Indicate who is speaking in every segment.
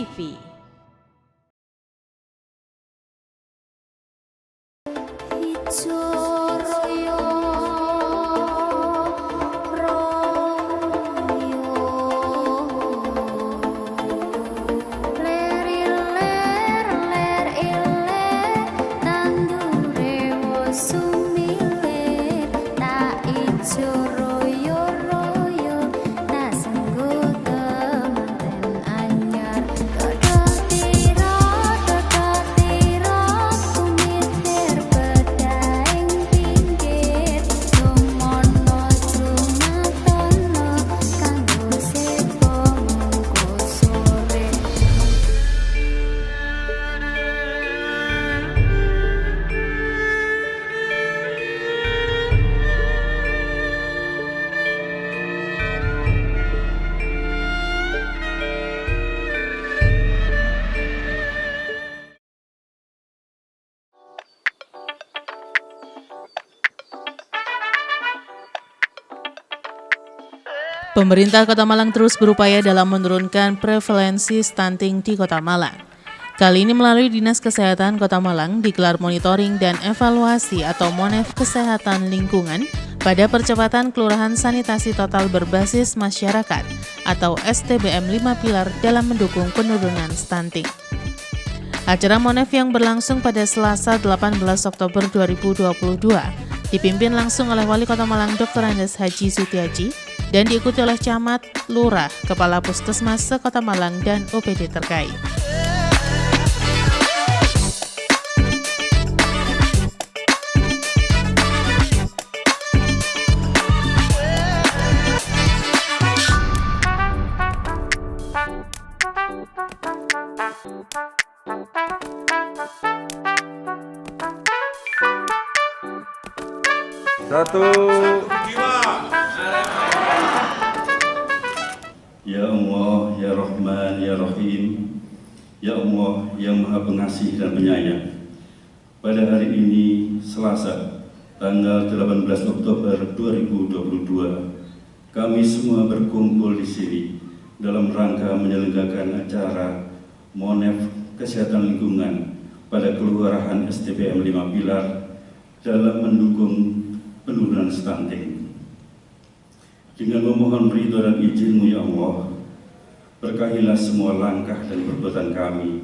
Speaker 1: TV. Pemerintah Kota Malang terus berupaya dalam menurunkan prevalensi stunting di Kota Malang. Kali ini melalui Dinas Kesehatan Kota Malang digelar monitoring dan evaluasi atau MONEF Kesehatan Lingkungan pada percepatan Kelurahan Sanitasi Total Berbasis Masyarakat atau STBM 5 Pilar dalam mendukung penurunan stunting. Acara MONEF yang berlangsung pada Selasa 18 Oktober 2022 dipimpin langsung oleh Wali Kota Malang Dr. Andes Haji Sutiaji dan diikuti oleh camat, lurah, kepala puskesmas se-Kota Malang dan OPD terkait.
Speaker 2: Ya Allah, Ya Rahman, Ya Rahim, Ya Allah yang Maha Pengasih dan Penyayang. Pada hari ini, Selasa, tanggal 18 Oktober 2022, kami semua berkumpul di sini dalam rangka menyelenggarakan acara MONEF Kesehatan Lingkungan pada Kelurahan STBM 5 Pilar dalam mendukung penurunan stunting. Dengan memohon ridho dan izin-Mu ya Allah, berkahilah semua langkah dan perbuatan kami,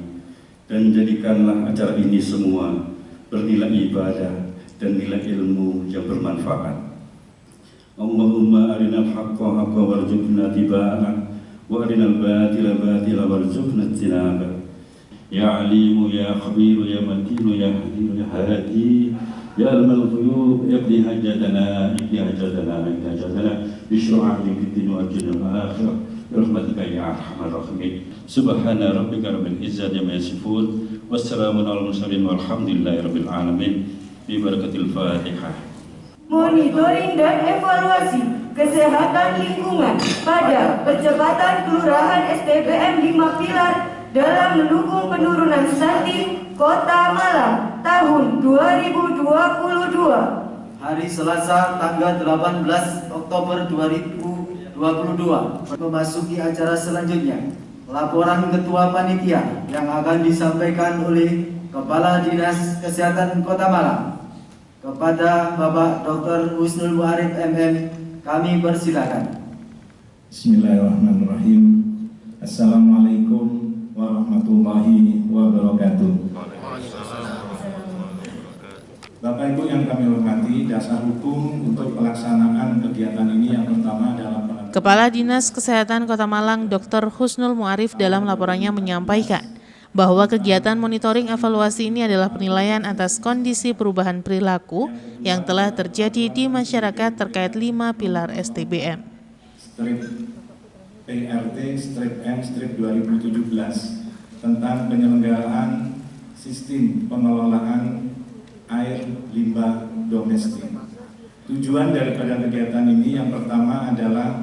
Speaker 2: dan jadikanlah acara ini semua bernilai ibadah dan nilai ilmu yang bermanfaat. Allahumma arinal haqqa haqqa warzuqna tiba'ah wa arinal batila batila warzuqna ijtinabah. Ya alimu ya khabiru ya matinu ya hadiru ya hadi ya almal ghuyub iqdi hajatana bishra'a likiddin wa ajina al-akhirah rahmatika ya arhamar rahimin. Subhana rabbika rabbil izzati amma yasifun wassalamun alal mursalin walhamdulillahi rabbil alamin. Bi barakatil Fatihah.
Speaker 3: Monitoring dan evaluasi kesehatan lingkungan pada percepatan Kelurahan STBM 5 Pilar dalam mendukung penurunan stunting Kota Malang tahun 2022.
Speaker 4: Hari Selasa tanggal 18 Oktober 2022 memasuki acara selanjutnya. Laporan Ketua Panitia yang akan disampaikan oleh Kepala Dinas Kesehatan Kota Malang kepada Bapak Dr. Husnul Mu'arif MM, kami persilakan.
Speaker 5: Bismillahirrahmanirrahim. Assalamualaikum warahmatullahi wabarakatuh. Bapak Ibu yang kami hormati, dasar hukum untuk pelaksanaan kegiatan ini yang pertama adalah
Speaker 1: Kepala Dinas Kesehatan Kota Malang Dr. Husnul Mu'arif dalam laporannya menyampaikan bahwa kegiatan monitoring evaluasi ini adalah penilaian atas kondisi perubahan perilaku yang telah terjadi di masyarakat terkait 5 pilar STBM.
Speaker 5: Strip PRT Strip M Strip 2017 tentang penyelenggaraan sistem pengelolaan air limbah domestik. Tujuan daripada kegiatan ini yang pertama adalah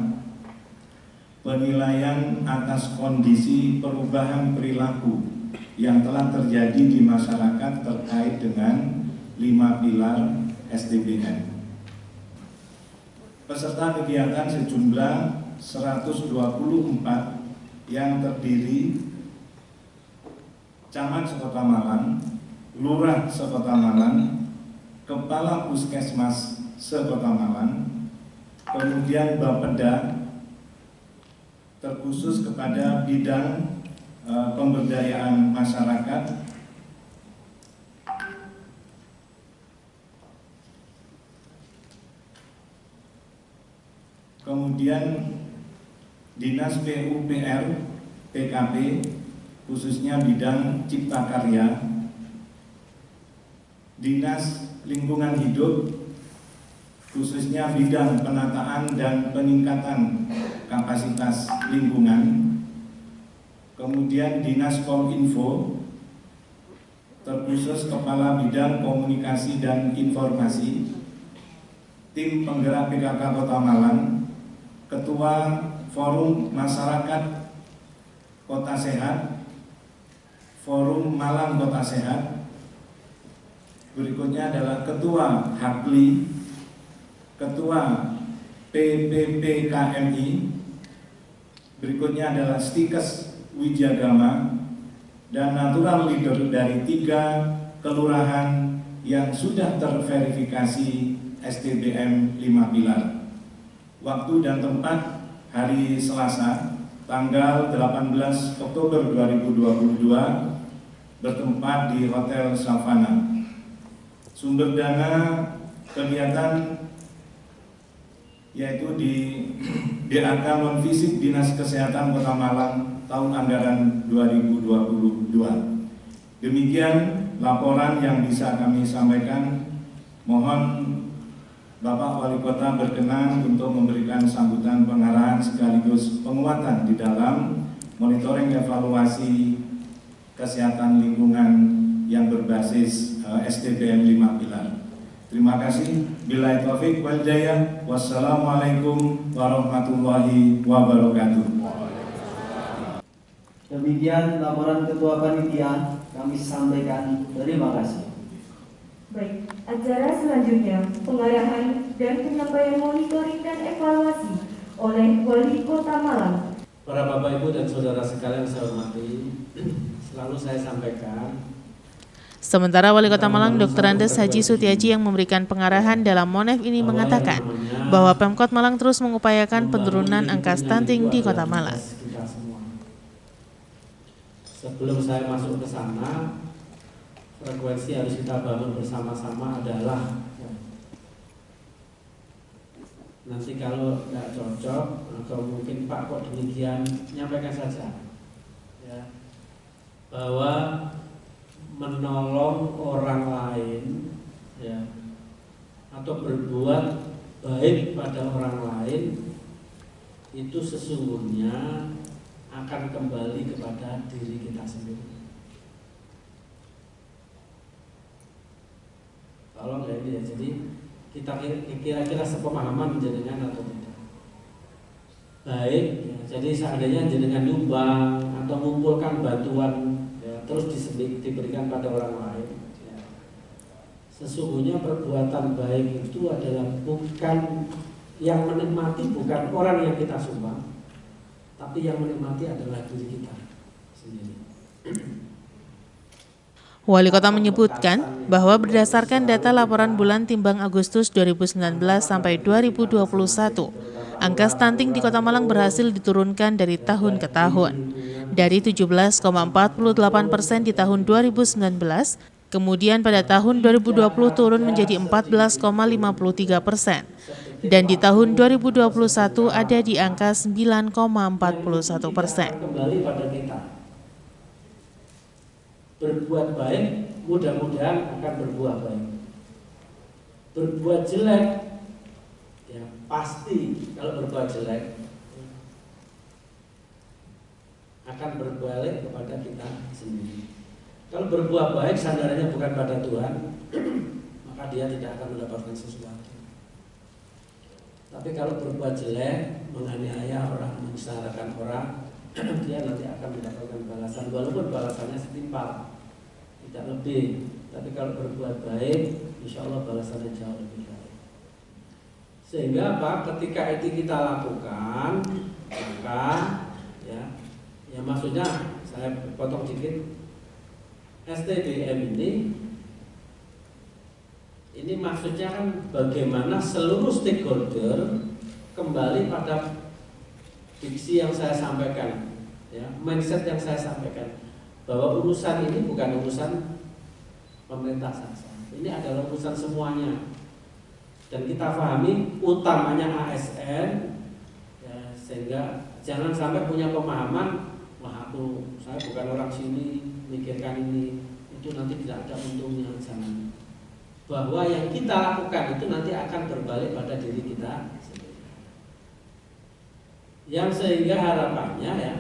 Speaker 5: penilaian atas kondisi perubahan perilaku yang telah terjadi di masyarakat terkait dengan 5 pilar STBM. Peserta kegiatan sejumlah 124 yang terdiri Camat sekota Malang, Lurah sekota Malang, Kepala Puskesmas sekota Malang, kemudian Bapeda terkhusus kepada bidang pemberdayaan masyarakat, kemudian Dinas PUPR PKP khususnya bidang cipta karya, Dinas Lingkungan Hidup khususnya bidang penataan dan peningkatan kapasitas lingkungan, kemudian Dinas Kominfo terkhusus Kepala Bidang Komunikasi dan Informasi, tim penggerak PKK Kota Malang, Ketua Forum Masyarakat Kota Sehat, Forum Malang Kota Sehat. Berikutnya adalah Ketua Hakli, Ketua PPPKMI. Berikutnya adalah Stikes Wijagama dan natural leader dari 3 kelurahan yang sudah terverifikasi STBM 5 pilar. Waktu dan tempat hari Selasa tanggal 18 Oktober 2022 bertempat di Hotel Savana. Sumber dana kegiatan yaitu di DAK non fisik Dinas Kesehatan Kota Malang tahun anggaran 2022. Demikian laporan yang bisa kami sampaikan. Mohon Bapak Wali Kota berkenan untuk memberikan sambutan pengarahan sekaligus penguatan di dalam monitoring evaluasi kesehatan lingkungan yang berbasis STBM 5 pilar. Terima kasih. Billahi taufik wal hidayah. Wassalamualaikum warahmatullahi wabarakatuh.
Speaker 4: Demikian laporan Ketua Panitia kami sampaikan. Terima kasih.
Speaker 3: Baik, acara selanjutnya pengarahan dan penyampaian monitoring dan evaluasi oleh Wali Kota Malang.
Speaker 6: Para Bapak Ibu dan Saudara sekalian saya hormati, selalu saya sampaikan.
Speaker 1: Sementara Wali Kota Malang Dr. Andes Haji Sutiaji yang memberikan pengarahan dalam Monef ini mengatakan bahwa Pemkot Malang terus mengupayakan penurunan angka stunting di Kota Malang.
Speaker 6: Sebelum saya masuk ke sana, frekuensi harus kita bangun bersama-sama adalah nanti kalau nggak cocok atau mungkin Pak kok demikian, nyampaikan saja ya, bahwa menolong orang lain ya, atau berbuat baik pada orang lain itu sesungguhnya akan kembali kepada diri kita sendiri. Tolong ya ini ya, jadi kita kira-kira sepemahaman jenengan atau tidak. Baik, ya, jadi seandainya jenengan nyumbang atau mengumpulkan bantuan terus diberikan pada orang lain ya. Sesungguhnya perbuatan baik itu adalah bukan yang menikmati, bukan orang yang kita sumbang, tapi yang menikmati adalah diri kita sendiri.
Speaker 1: Wali Kota menyebutkan bahwa berdasarkan data laporan bulan timbang Agustus 2019 sampai 2021, angka stunting di Kota Malang berhasil diturunkan dari tahun ke tahun. Dari 17,48% di tahun 2019, kemudian pada tahun 2020 turun menjadi 14,53%, dan di tahun 2021 ada di angka 9,41%.
Speaker 6: Kembali pada kita. Berbuat baik, mudah-mudahan akan berbuah baik. Berbuat jelek, ya pasti kalau berbuat jelek akan berbalik kepada kita sendiri. Kalau berbuat baik sandarannya bukan pada Tuhan, maka dia tidak akan mendapatkan sesuatu. Tapi kalau berbuat jelek, menganiaya orang, menyengsarakan orang, dia nanti akan mendapatkan balasan, walaupun balasannya setimpal, tidak lebih. Tapi kalau berbuat baik, insya Allah balasannya jauh lebih baik. Sehingga apa? Ketika itu kita lakukan, maka ya maksudnya saya potong sedikit. STBM ini maksudnya kan bagaimana seluruh stakeholder kembali pada diksi yang saya sampaikan, ya, mindset yang saya sampaikan, bahwa urusan ini bukan urusan pemerintah saja, ini adalah urusan semuanya, dan kita pahami utamanya ASN, ya, sehingga jangan sampai punya pemahaman, wah saya bukan orang sini, mikirkan ini, itu nanti tidak ada untungnya. Jangan, bahwa yang kita lakukan itu nanti akan berbalik pada diri kita sendiri. Yang sehingga harapannya, ya,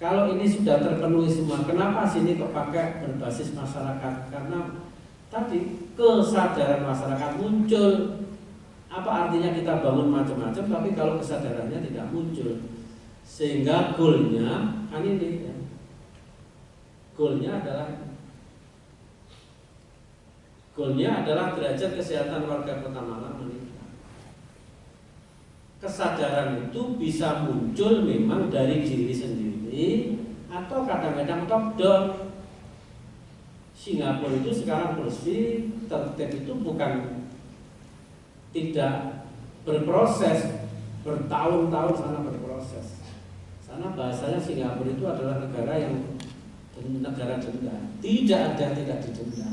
Speaker 6: kalau ini sudah terpenuhi semua, kenapa sini kok pakai berbasis masyarakat? Karena tadi kesadaran masyarakat muncul. Apa artinya kita bangun macam-macam, tapi kalau kesadarannya tidak muncul, sehingga goalnya kan ini, ya, goalnya adalah derajat kesehatan warga Kota Malang meningkat. Kesadaran itu bisa muncul memang dari diri sendiri atau kadang-kadang top down. Singapura itu sekarang bersih, tertib itu bukan tidak berproses, bertahun-tahun sana berproses. Sana bahasanya Singapura itu adalah negara denda. Tidak ada tidak didenda.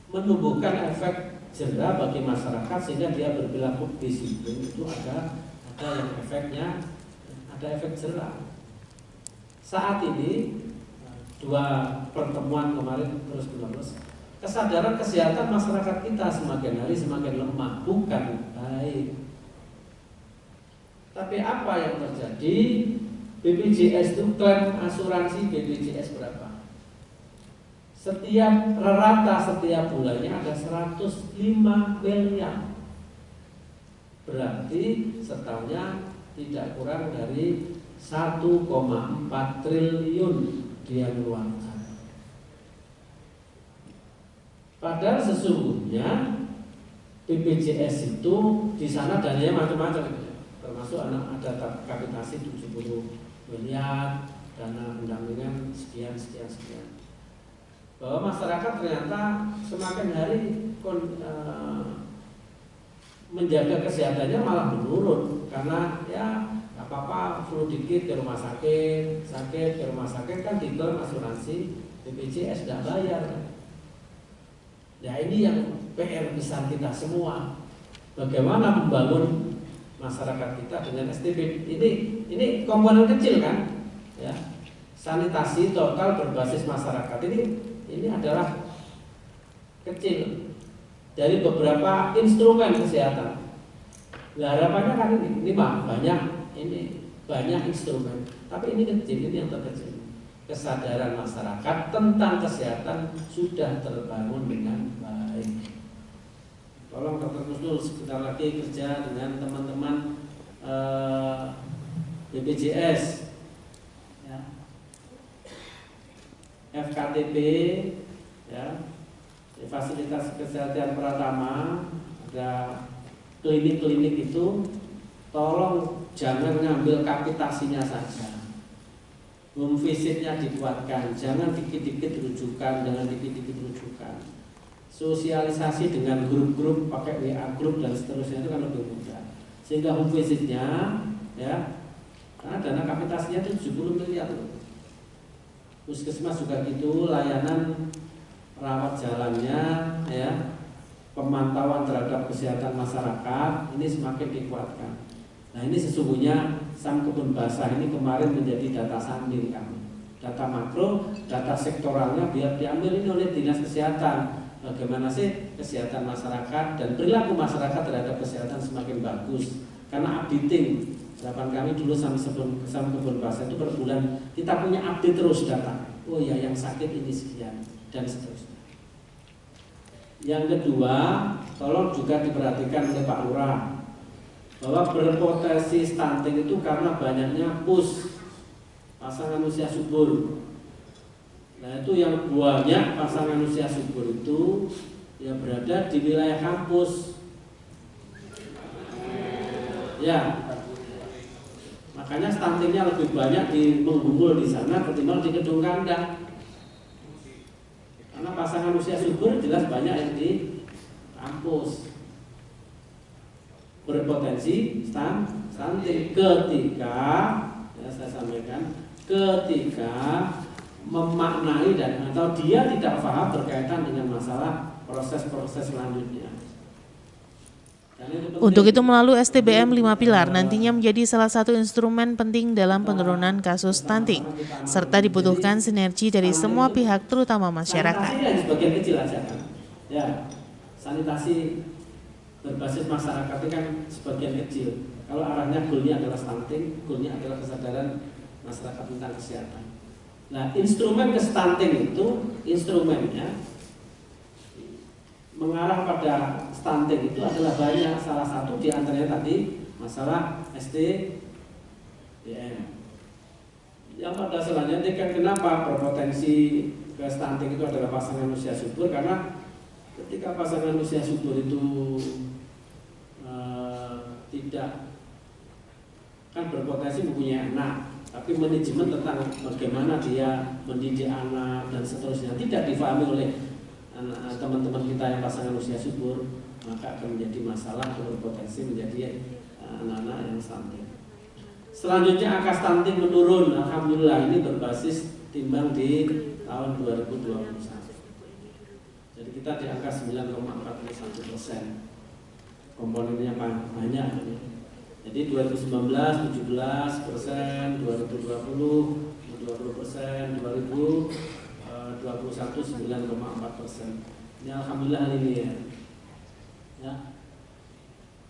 Speaker 6: Menumbuhkan efek jera bagi masyarakat sehingga dia berperilaku disiplin, itu ada yang efeknya, ada efek jera. Saat ini 2 pertemuan kemarin terus-menerus, kesadaran kesehatan masyarakat kita semakin hari semakin lemah, bukan baik. Tapi apa yang terjadi? BPJS itu klaim asuransi BPJS berapa? Setiap bulannya ada 105 miliar. Berarti setahunnya tidak kurang dari 1,4 triliun dia mengeluarkan. Padahal sesungguhnya BPJS itu di sana dananya macam-macam, termasuk ada kapitasi 70 miliar, dana pendampingan sekian. Bahwa masyarakat ternyata semakin hari menjaga kesehatannya malah menurun, karena ya apa-apa flu dikit ke rumah sakit, sakit ke rumah sakit kan diklaim asuransi BPJS tidak bayar. Ya ini yang PR besar kita semua. Bagaimana membangun masyarakat kita dengan STB. Ini komponen kecil kan? Ya. Sanitasi total berbasis masyarakat ini adalah kecil dari beberapa instrumen kesehatan. Nah, harapannya kan ini banyak instrumen, tapi ini kecil, ini yang terkecil. Kesadaran masyarakat tentang kesehatan sudah terbangun dengan baik. Tolong Dr. Kusnul sebentar lagi kerja dengan teman-teman BPJS, ya. FKTP, ya, fasilitas kesehatan Pratama, ada klinik-klinik itu, tolong jangan ngambil kapitasinya saja. Home visitnya dikuatkan, jangan dikit-dikit rujukan, Sosialisasi dengan grup-grup, pakai WA grup dan seterusnya itu kan lebih mudah. Sehingga home visitnya, ya, karena dana kapitasinya itu 70 miliar. Puskesmas juga gitu, layanan rawat jalannya, ya, pemantauan terhadap kesehatan masyarakat ini semakin dikuatkan. Nah ini sesungguhnya Sam Kebun Basah ini kemarin menjadi data sanding kami, data makro, data sektoralnya biar diambil ini oleh Dinas Kesehatan. Bagaimana sih kesehatan masyarakat dan perilaku masyarakat terhadap kesehatan semakin bagus. Karena updating, harapan kami dulu Sam Kebun Basah itu per bulan kita punya update terus data. Oh ya, yang sakit ini sekian dan seterusnya. Yang kedua, tolong juga diperhatikan oleh Pak Lurah bahwa berpotensi stunting itu karena banyaknya PUS, pasangan usia subur. Nah itu yang banyak pasangan usia subur itu ya berada di wilayah kampus. Ya, makanya stuntingnya lebih banyak di menggumul di sana ketimbang di Kedung Kandang. pasangan usia subur jelas banyak yang di kampus berpotensi stunting ketika, ya saya sampaikan, ketika memaknai dan atau dia tidak paham berkaitan dengan masalah proses-proses selanjutnya.
Speaker 1: Untuk itu melalui STBM 5 pilar nantinya menjadi salah satu instrumen penting dalam penurunan kasus stunting, serta dibutuhkan sinergi dari semua pihak terutama masyarakat.
Speaker 6: Sanitasi yang sebagian kecil aja kan, ya sanitasi berbasis masyarakat itu kan sebagian kecil. Kalau arahnya goalnya adalah stunting, goalnya adalah kesadaran masyarakat tentang kesehatan. Nah, instrumen ke stunting itu instrumennya mengarah pada stunting itu adalah banyak. Salah satu di antaranya tadi masalah STBM. Yang pada selanjutnya kan kenapa berpotensi ke stunting itu adalah pasangan usia subur, karena ketika pasangan usia subur itu tidak kan berpotensi mempunyai anak, tapi manajemen tentang bagaimana dia mendidik anak dan seterusnya tidak difahami oleh teman-teman kita yang pasangan usia subur, maka akan menjadi masalah berpotensi menjadi anak-anak yang stunting. Selanjutnya angka stunting menurun, alhamdulillah ini berbasis timbang di tahun 2021. Jadi kita di angka 9,41%. Komponennya banyak. Jadi 2019 17%, 2020 20%, 2021 9,4%. Ini alhamdulillah ini ya.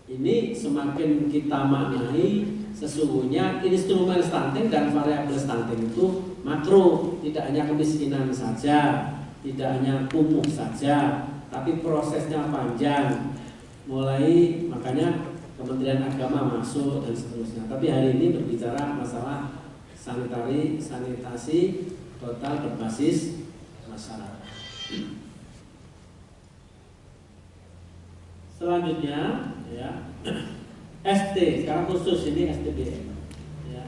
Speaker 6: Ini semakin kita maknai sesungguhnya instrumen stunting dan variabel stunting itu makro, tidak hanya kemiskinan saja, tidak hanya kumuh saja, tapi prosesnya panjang. Mulai makanya Kementerian Agama masuk dan seterusnya. Tapi hari ini berbicara masalah sanitasi total berbasis masyarakat. Selanjutnya ya ST, sekarang khusus ini STBM ya.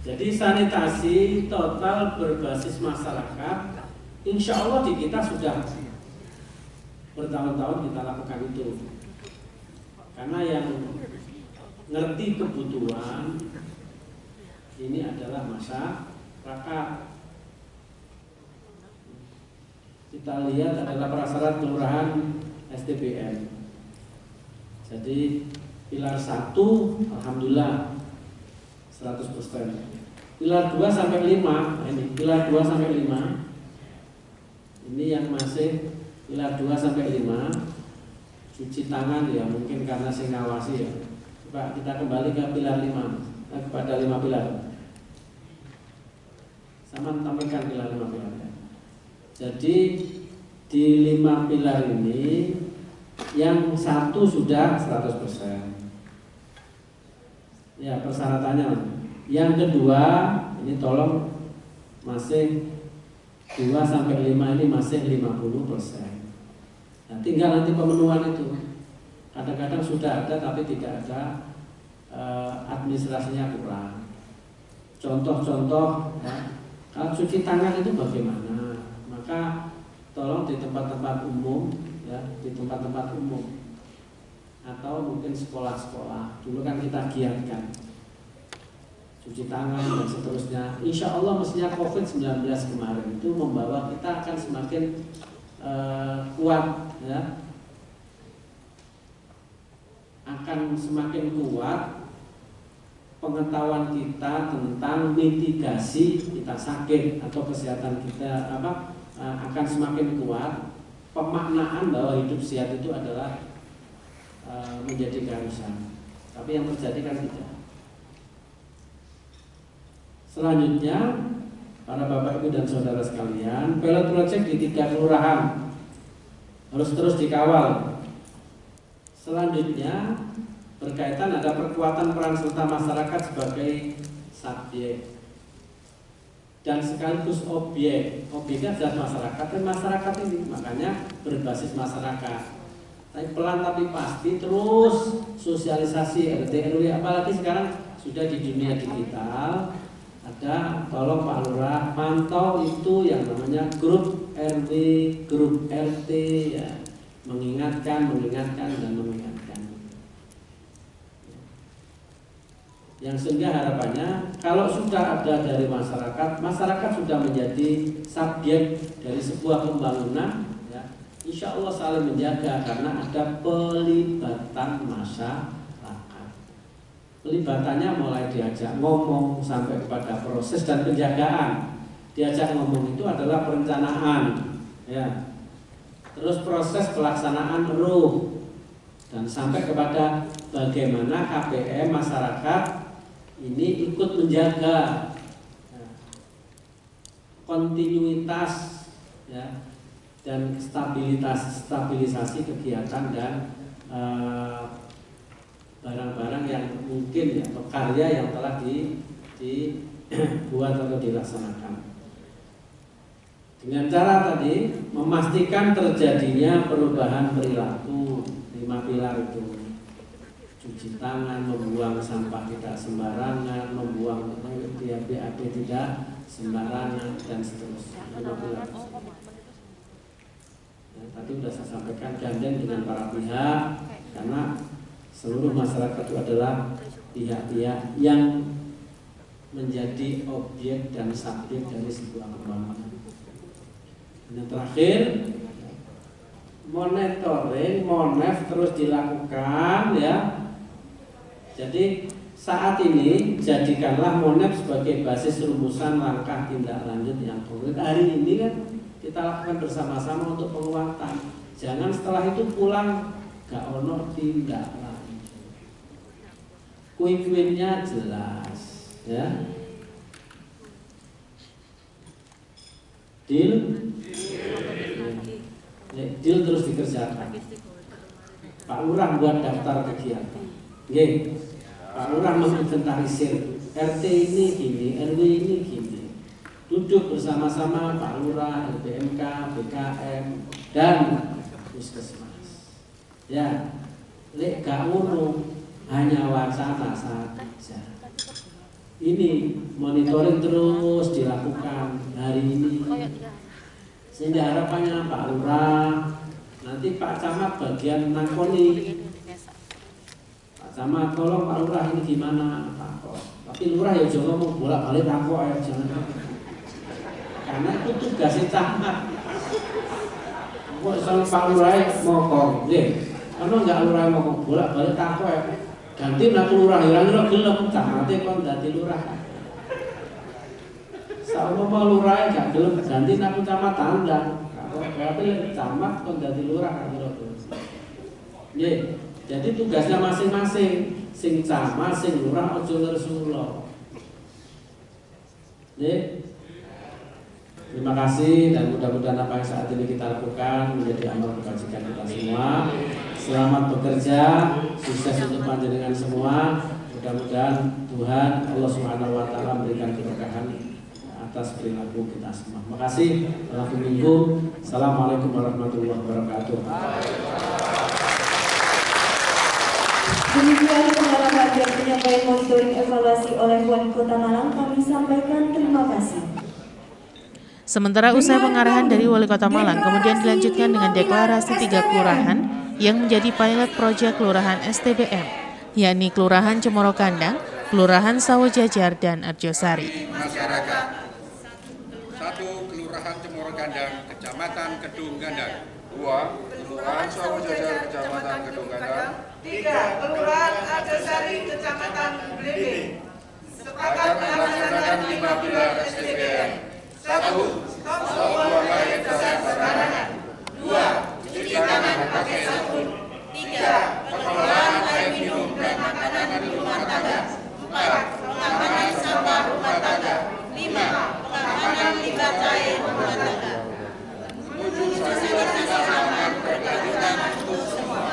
Speaker 6: Jadi sanitasi total berbasis masyarakat, insya Allah di kita sudah bertahun-tahun kita lakukan itu. Karena yang ngerti kebutuhan ini adalah masyarakat. Kita lihat adalah prasyarat kelurahan STBM. Jadi pilar 1 alhamdulillah 100%. Pilar 2 sampai 5, ini pilar 2 sampai 5. Ini yang masih pilar 2 sampai 5. Cuci tangan ya mungkin karena saya ngawasi ya. Coba kita kembali ke pilar 5, kepada 5 pilar. Sama tampilkan pilar 5 pilar. Jadi di 5 pilar ini yang 1 sudah 100%. Ya persyaratannya. Yang kedua ini tolong masih 2 sampai 5 ini masih 50%. Nah, tinggal nanti pemenuhan itu. Kadang-kadang sudah ada tapi tidak ada administrasinya kurang. Contoh-contoh ya, kalau cuci tangan itu bagaimana? Maka tolong di tempat-tempat umum ya, di tempat-tempat umum atau mungkin sekolah-sekolah. Dulu kan kita giatkan cuci tangan dan seterusnya. Insya Allah mestinya COVID-19 kemarin itu membawa kita akan semakin kuat ya, akan semakin kuat pengetahuan kita tentang mitigasi kita sakit atau kesehatan kita akan semakin kuat. Pemaknaan bahwa hidup sehat itu adalah menjadi keharusan, tapi yang terjadi kan tidak. Selanjutnya para bapak ibu dan saudara sekalian, pilot project di 3 kelurahan harus terus dikawal. Selanjutnya berkaitan ada perkuatan peran serta masyarakat sebagai subjek dan sekaligus objek. Objeknya adalah masyarakat dan masyarakat ini makanya berbasis masyarakat. Tapi pelan tapi pasti terus sosialisasi RT RW, apalagi sekarang sudah di dunia digital. ada tolong Pak Lurah pantau itu yang namanya grup RW, grup RT ya, mengingatkan dan mengingatkan. Yang sehingga harapannya kalau sudah ada dari masyarakat sudah menjadi subjek dari sebuah pembangunan, ya, insya Allah saling menjaga karena ada pelibatan masyarakat. Pelibatannya mulai diajak ngomong sampai kepada proses dan penjagaan. Diajak ngomong itu adalah perencanaan, ya. Terus proses pelaksanaan ruh dan sampai kepada bagaimana KPM masyarakat ini ikut menjaga kontinuitas, ya, dan stabilisasi kegiatan dan barang-barang yang mungkin ya, atau karya yang telah dibuat atau dilaksanakan. Dengan cara tadi memastikan terjadinya perubahan perilaku 5 pilar itu. Cuci tangan, membuang sampah tidak sembarangan, membuang BAB tidak sembarangan dan seterusnya. 5 pilar. Ya, tadi sudah saya sampaikan gandeng dengan para pihak karena seluruh masyarakat itu adalah pihak-pihak yang menjadi objek dan subjek dari sebuah pembangunan. Dan terakhir, monitoring, monef terus dilakukan, ya. Jadi saat ini jadikanlah monef sebagai basis rumusan langkah tindak lanjut yang konkret. Hari ini kan kita lakukan bersama-sama untuk penguatan. Jangan setelah itu pulang gak ono tindak lanjut. Quick-nya jelas, ya. Deal terus dikerjakan. Pak Lurah buat daftar kegiatan. Oke. Pak Lurah menginventarisir RT ini gini, RW ini gini. Duduk bersama-sama Pak Lurah, LPMK, BKM dan Puskesmas. Ya, lek gak ngono hanya wacana saja. Ini monitoring terus dilakukan hari ini. Sehingga harapannya Pak Lurah, nanti Pak Camat bagian nangkoni. Pak Camat tolong Pak Lurah ini gimana Pak Kos. Tapi Lurah ya jangan mau bolak-balik takut ya jangan. Karena itu tugasnya Camat. Kok sama Pak Lurah ngomong, karena enggak Lurah ngomong bolak-balik takut ya. Ganti nak lurah, kira-kira gelem camate kon dadi lurah. Saumpama lurah gak gelem ganti nak camat tanda. Berarti camat kon dadi lurah kira-kira. Nggih. Jadi tugasnya masing-masing. Sing camat, sing lurah aja ngersula. Nggih. Terima kasih dan mudah-mudahan apa yang saat ini kita lakukan menjadi amal kebajikan kita semua. Selamat bekerja, sukses untuk panjenengan semua. Mudah-mudahan Tuhan Allah Subhanahu wa taala memberikan keberkahan atas perilaku kita semua. Terima kasih. Selamat minggu. Assalamualaikum warahmatullahi wabarakatuh.
Speaker 3: Demikian pengarahan dan penyampaian monitoring evaluasi oleh Wali Kota Malang, kami sampaikan terima kasih.
Speaker 1: Sementara usai pengarahan dari Wali Kota Malang, kemudian dilanjutkan dengan deklarasi 3 kelurahan yang menjadi pilot proyek Kelurahan STBM, yakni Kelurahan Cemoro Kandang, Kelurahan Sawo Jajar, dan Arjosari.
Speaker 7: Masyarakat. 1. Kelurahan Cemoro Kandang, Kecamatan Kedung Gandang. 2. Kelurahan Sawo Jajar, Kecamatan Kedung Gandang.
Speaker 8: 3. Kelurahan Arjosari, Kecamatan Blimbing.
Speaker 7: Sepakat melaksanakan 5 pilar STBM. 1. Stop buang air sembarangan. 2. Cuci tangan pakai sabun. 3. Pengelolaan air minum dan makanan di rumah tangga. 4. Pengamanan sampah rumah tangga. 5. Pengamanan limbah cair rumah tangga. Menuju sama-sama berkelanjutan untuk semua.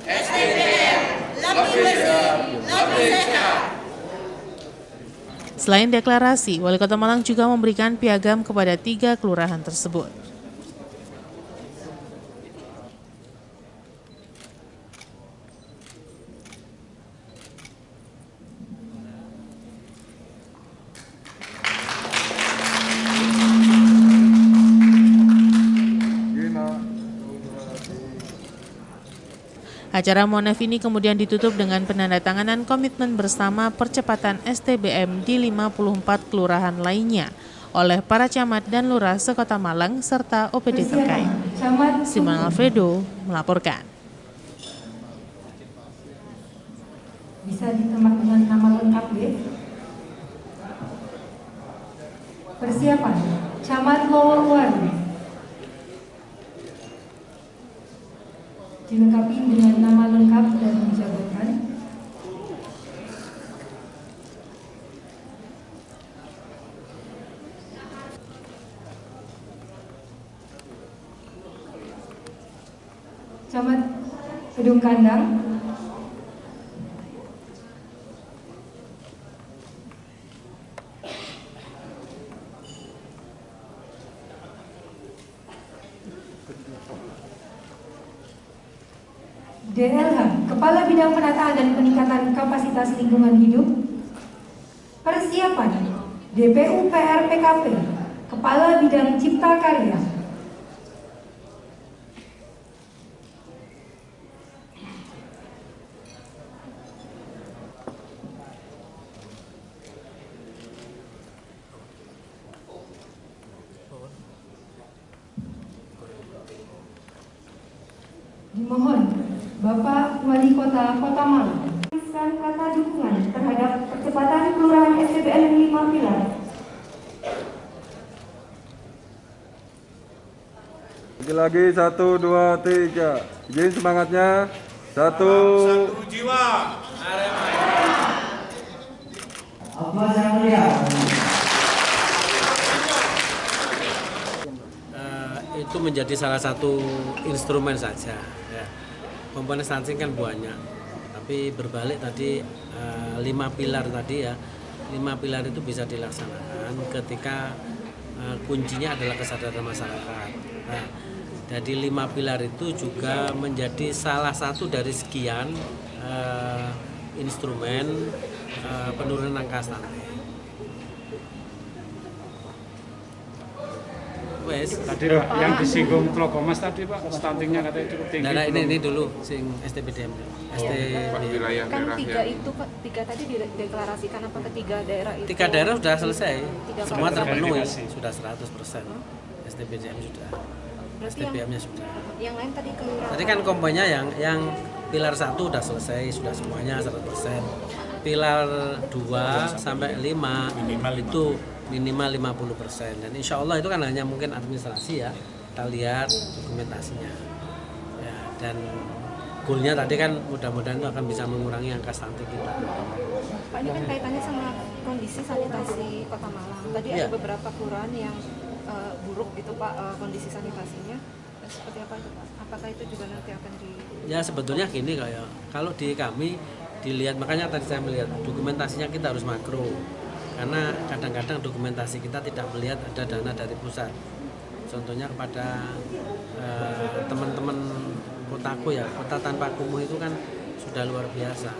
Speaker 7: STBM, lebih bersih, lebih sehat.
Speaker 1: Selain deklarasi, Wali Kota Malang juga memberikan piagam kepada 3 kelurahan tersebut. Acara Monef ini kemudian ditutup dengan penandatanganan komitmen bersama percepatan STBM di 54 kelurahan lainnya oleh para camat dan lurah sekota Malang serta OPD terkait. Simon Alfredo melaporkan.
Speaker 3: Bisa ditembak dengan nama lengkap, ya? Persiapan, Camat Lowowari. Dilengkapi dengan nama lengkap dan jabatan. Camat Kedung Kandang. DLH, Kepala Bidang Penataan dan Peningkatan Kapasitas Lingkungan Hidup. Persiapan, DPU PR PKP, Kepala Bidang Cipta Karya. Dimohon Bapak Wali Kota Kota Malang menuliskan kata dukungan terhadap percepatan kelurahan STBM 5 Pilar.
Speaker 9: Lagi 1, 2, 3. Izin semangatnya. 1.
Speaker 7: Satu jiwa.
Speaker 4: Apa yang mulia?
Speaker 6: Itu menjadi salah satu instrumen saja. Ya. Komponen stunting kan banyak, tapi berbalik tadi 5 pilar tadi ya, 5 pilar itu bisa dilaksanakan ketika kuncinya adalah kesadaran masyarakat. Nah, jadi 5 pilar itu juga menjadi salah satu dari sekian instrumen penurunan angka stunting.
Speaker 10: Tadi Pak, yang disinggung Klokomas tadi Pak, stuntingnya katanya cukup tinggi.
Speaker 6: Nah, ini dulu sing STBDM.
Speaker 11: Kan 3 itu Pak, 3 tadi dideklarasikan apa ketiga daerah itu?
Speaker 6: 3 daerah sudah selesai, semua terpenuhi,
Speaker 10: Verifikasi.
Speaker 6: sudah 100%. STBDM sudah,
Speaker 11: Berarti
Speaker 6: STBM-nya sudah.
Speaker 11: yang lain tadi kelurahan.
Speaker 6: Tadi kan komponya yang pilar 1 sudah selesai, sudah semuanya 100%. Pilar 2 sampai 5 itu minimal 50%, dan insya Allah itu kan hanya mungkin administrasi ya, kita lihat dokumentasinya ya, dan goalnya tadi kan mudah-mudahan itu akan bisa mengurangi angka stunting kita.
Speaker 11: Pak, ini kan kaitannya sama kondisi sanitasi Kota Malang. Tadi ada beberapa kelurahan yang buruk gitu Pak, kondisi sanitasinya. Seperti apa itu Pak? Apakah itu juga nanti akan di...
Speaker 6: Ya sebetulnya gini kayak kalau di kami dilihat, makanya tadi saya melihat dokumentasinya kita harus makro, karena kadang-kadang dokumentasi kita tidak melihat ada dana dari pusat. Contohnya kepada teman-teman kotaku ya, kota tanpa kumuh itu kan sudah luar biasa.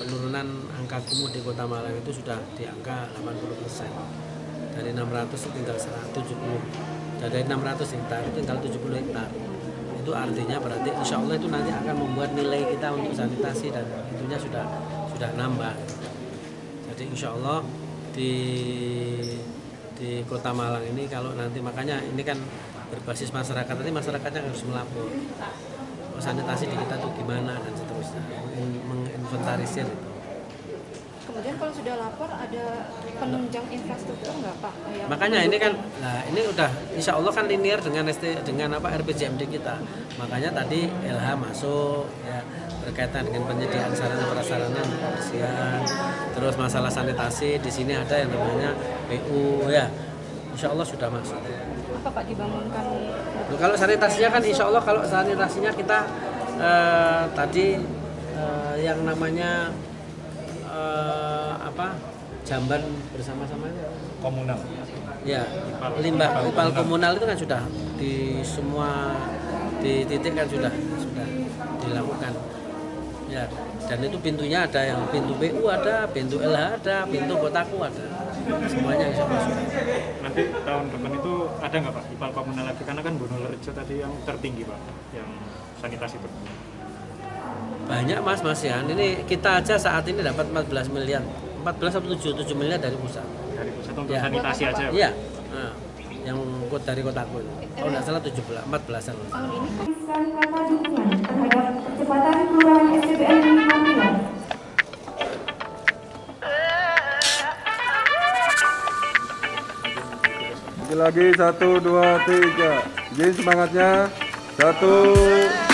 Speaker 6: Penurunan angka kumuh di Kota Malang itu sudah di angka 80%. Dari 600 itu tinggal 170. Dari 600 hektar itu tinggal 70 hektar. Itu artinya berarti insya Allah itu nanti akan membuat nilai kita untuk sanitasi dan itunya sudah nambah. Jadi insya Allah di Kota Malang ini kalau nanti, makanya ini kan berbasis masyarakat, nanti masyarakatnya harus melapor sanitasi di kita tuh gimana dan seterusnya, menginventarisir itu.
Speaker 11: Kemudian kalau sudah lapor ada penunjang infrastruktur nggak Pak?
Speaker 6: Makanya ini kan, nah ini udah insya Allah kan linear dengan RPJMD kita. Makanya tadi LH masuk ya, berkaitan dengan penyediaan sarana prasarana untuk kebersihan, terus masalah sanitasi di sini ada yang namanya PU ya, insya Allah sudah masuk.
Speaker 11: Apa Pak dibangunkan?
Speaker 6: Kalau sanitasinya kan insya Allah, kalau sanitasinya kita tadi yang namanya jamban bersama-sama
Speaker 10: Komunal.
Speaker 6: ya, limbah ipal komunal itu kan sudah di semua di titik kan sudah dilakukan ya, dan itu pintunya ada, yang pintu PU ada, pintu LH ada, pintu kotaku ada, semuanya insya Allah sudah.
Speaker 10: Nanti tahun depan itu ada nggak Pak ipal komunal lagi, karena kan Bonolerjo tadi yang tertinggi Pak, yang sanitasi tertinggi.
Speaker 6: Banyak Mas Yan. Ini kita aja saat ini dapat 14 miliar. 14 atau 7 miliar dari pusat.
Speaker 10: Dari pusat untuk sanitasi aja.
Speaker 6: Iya. Nah, yang dari kotaku. Kalau nggak salah 14-an.
Speaker 3: Tahun ini tuliskan kata dukungan terhadap percepatan kelurahan SDBN 5 Pilar.
Speaker 9: Lagi 1, 2, 3. Izin semangatnya. 1,